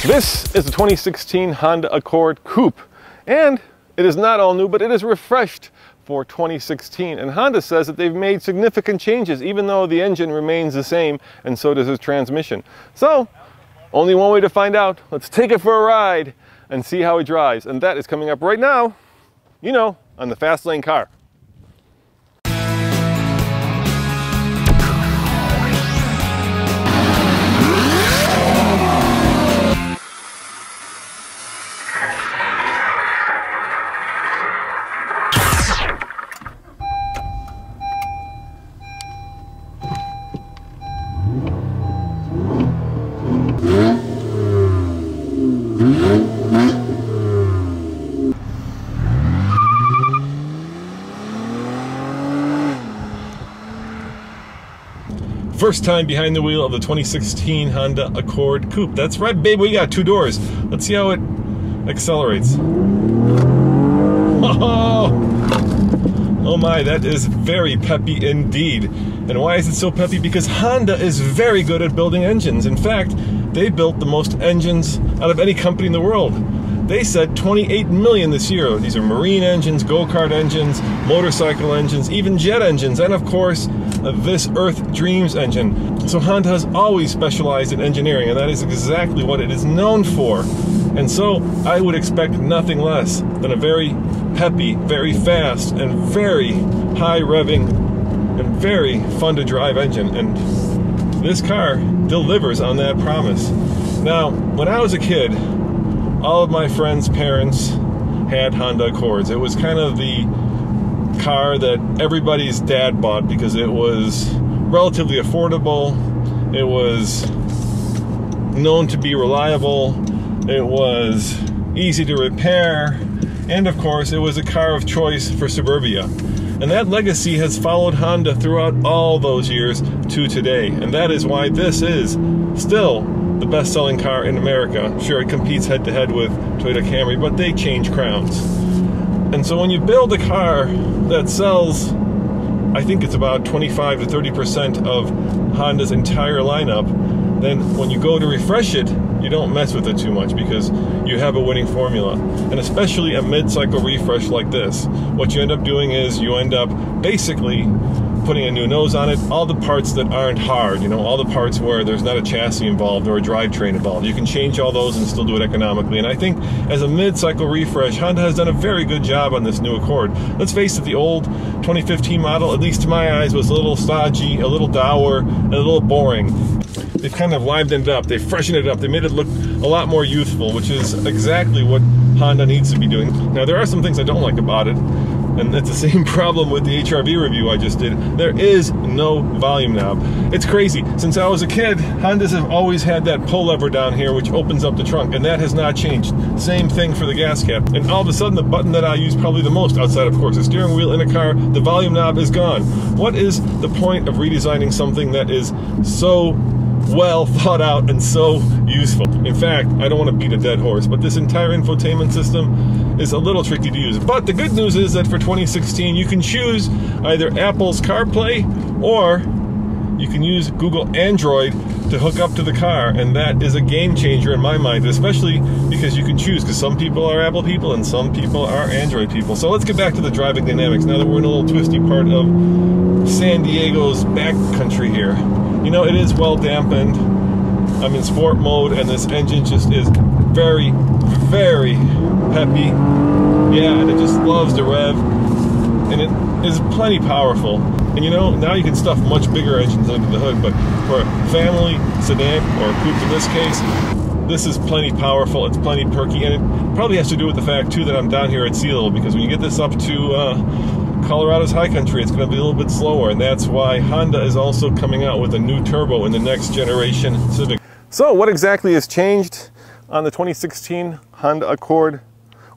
This is the 2016 Honda Accord Coupe, and it is not all new, but it is refreshed for 2016. And Honda says that they've made significant changes, even though the engine remains the same, and so does its transmission. So, only one way to find out. Let's take it for a ride and see how it drives. And that is coming up right now, you know, on the Fast Lane Car. First time behind the wheel of the 2016 Honda Accord Coupe. That's right, babe, we got two doors. Let's see how it accelerates. Oh my, that is very peppy indeed. And why is it so peppy? Because Honda is very good at building engines. In fact, they built the most engines out of any company in the world. They said 28 million this year. These are marine engines, go-kart engines, motorcycle engines, even jet engines, and of course, this Earth Dreams engine. So Honda has always specialized in engineering, and that is exactly what it is known for. And so I would expect nothing less than a very peppy, very fast, and very high revving, and very fun to drive engine. And this car delivers on that promise. Now, when I was a kid, all of my friends' parents had Honda Accords. It was kind of the car that everybody's dad bought because it was relatively affordable, it was known to be reliable, it was easy to repair, and of course it was a car of choice for suburbia. And that legacy has followed Honda throughout all those years to today, and that is why this is still the best-selling car in America. Sure, it competes head-to-head with Toyota Camry, but they change crowns. And so when you build a car that sells, I think it's about 25 to 30% of Honda's entire lineup, then when you go to refresh it, you don't mess with it too much because you have a winning formula. And especially a mid-cycle refresh like this, what you end up doing is you end up basically putting a new nose on it, all the parts that aren't hard, you know, all the parts where there's not a chassis involved or a drivetrain involved. You can change all those and still do it economically. And I think as a mid-cycle refresh, Honda has done a very good job on this new Accord. Let's face it, the old 2015 model, at least to my eyes, was a little stodgy, a little dour, and a little boring. They've kind of livened it up, they've freshened it up, they made it look a lot more youthful, which is exactly what Honda needs to be doing. Now, there are some things I don't like about it, and that's the same problem with the HRV review I just did. There is no volume knob. It's crazy. Since I was a kid, Hondas have always had that pull lever down here which opens up the trunk, and that has not changed. Same thing for the gas cap. And all of a sudden, the button that I use probably the most, outside of course the steering wheel in a car, the volume knob is gone. What is the point of redesigning something that is so well thought out and so useful? In fact, I don't want to beat a dead horse, but this entire infotainment system is a little tricky to use. But the good news is that for 2016, you can choose either Apple's CarPlay or you can use Google Android to hook up to the car, and that is a game changer in my mind, especially because you can choose, because some people are Apple people and some people are Android people. So let's get back to the driving dynamics now that we're in a little twisty part of San Diego's backcountry here. You know, it is well dampened. I'm in sport mode, and this engine just is very, very peppy. Yeah, and it just loves to rev, and it is plenty powerful. And you know, now you can stuff much bigger engines under the hood, but for a family sedan, or a coupe in this case, this is plenty powerful, it's plenty perky, and it probably has to do with the fact too that I'm down here at sea level, because when you get this up to Colorado's high country, it's going to be a little bit slower, and that's why Honda is also coming out with a new turbo in the next generation Civic. So what exactly has changed on the 2016 Honda Accord?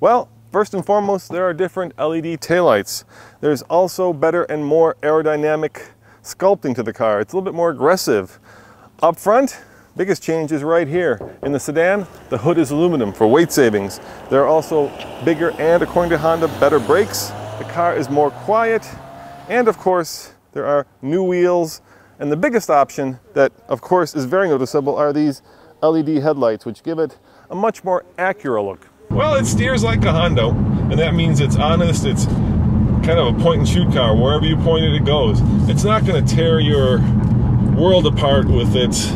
Well, first and foremost, there are different LED taillights. There's also better and more aerodynamic sculpting to the car. It's a little bit more aggressive. Up front, biggest change is right here. In the sedan, the hood is aluminum for weight savings. There are also bigger and, according to Honda, better brakes. The car is more quiet, and of course, there are new wheels. And the biggest option that, of course, is very noticeable are these LED headlights, which give it a much more accurate look. Well, it steers like a Honda, and that means it's honest. It's kind of a point-and-shoot car. Wherever you point it, it goes. It's not going to tear your world apart with its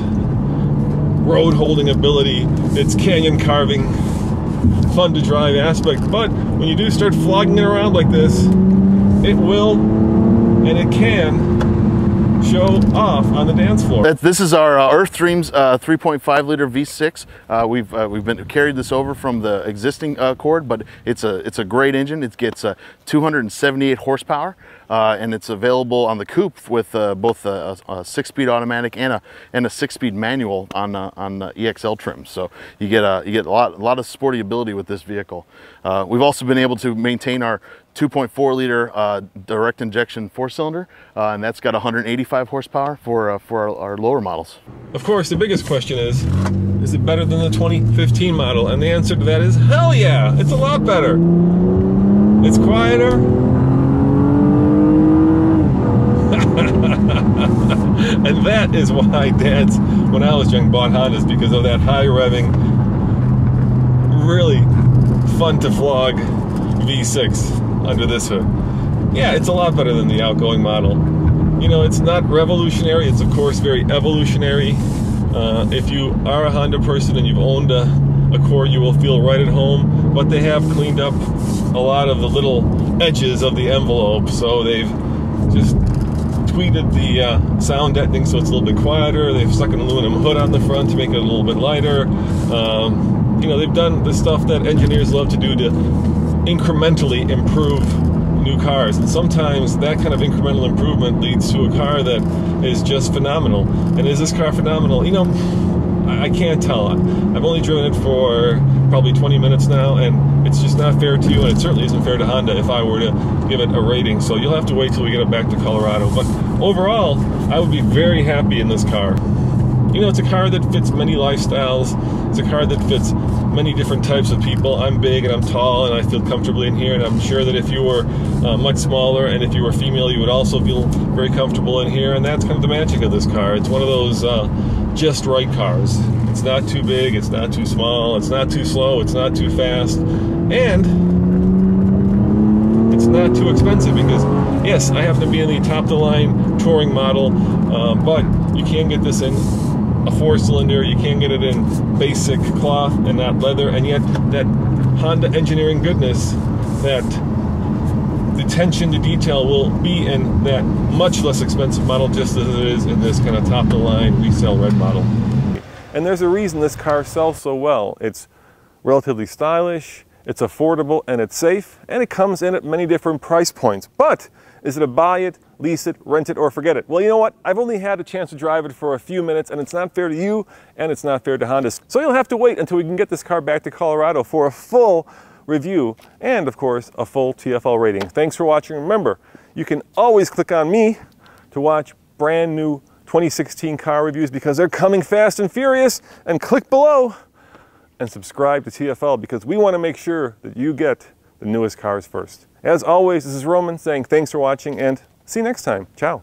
road-holding ability, its canyon carving, fun-to-drive aspect. But when you do start flogging it around like this, it will, and it can, show off on the dance floor. This is our Earth Dreams 3.5 liter V6. We've carried this over from the existing Accord, but it's a great engine. It gets 278 horsepower, and it's available on the Coupe with both a 6-speed automatic and a 6-speed manual on EXL trims. So you get a lot of sporty ability with this vehicle. We've also been able to maintain our 2.4 liter direct injection 4-cylinder, and that's got 185 horsepower for our lower models. Of course, the biggest question is it better than the 2015 model? And the answer to that is hell yeah, it's a lot better. It's quieter. And that is why dads, when I was young, bought Hondas, because of that high revving, really fun to flog V6 under this hood. Yeah, it's a lot better than the outgoing model. You know, it's not revolutionary, it's of course very evolutionary. If you are a Honda person and you've owned a Accord, you will feel right at home, but they have cleaned up a lot of the little edges of the envelope, so they've just tweaked the sound deadening so it's a little bit quieter. They've stuck an aluminum hood on the front to make it a little bit lighter. You know, they've done the stuff that engineers love to do to incrementally improve new cars, and sometimes that kind of incremental improvement leads to a car that is just phenomenal. And is this car phenomenal? You know, I can't tell. I've only driven it for probably 20 minutes now, and it's just not fair to you, and it certainly isn't fair to Honda if I were to give it a rating. So you'll have to wait till we get it back to Colorado. But overall, I would be very happy in this car. You know, it's a car that fits many lifestyles. It's a car that fits many different types of people. I'm big and I'm tall and I feel comfortably in here, and I'm sure that if you were much smaller and if you were female, you would also feel very comfortable in here, and that's kind of the magic of this car. It's one of those just right cars. It's not too big, it's not too small, it's not too slow, it's not too fast, and it's not too expensive, because yes, I happen to be in the top-of-the-line touring model, but you can get this in a 4-cylinder, you can get it in basic cloth and not leather, and yet that Honda engineering goodness, that the attention to detail will be in that much less expensive model, just as it is in this kind of top-of-the-line resale red model. And there's a reason this car sells so well. It's relatively stylish, it's affordable, and it's safe, and it comes in at many different price points. But is it a buy it, lease it, rent it, or forget it? Well, you know what? I've only had a chance to drive it for a few minutes, and it's not fair to you, and it's not fair to Honda. So you'll have to wait until we can get this car back to Colorado for a full review and, of course, a full TFL rating. Thanks for watching. Remember, you can always click on me to watch brand new 2016 car reviews, because they're coming fast and furious, and click below and subscribe to TFL, because we want to make sure that you get the newest cars first. As always, this is Roman saying thanks for watching, and see you next time. Ciao.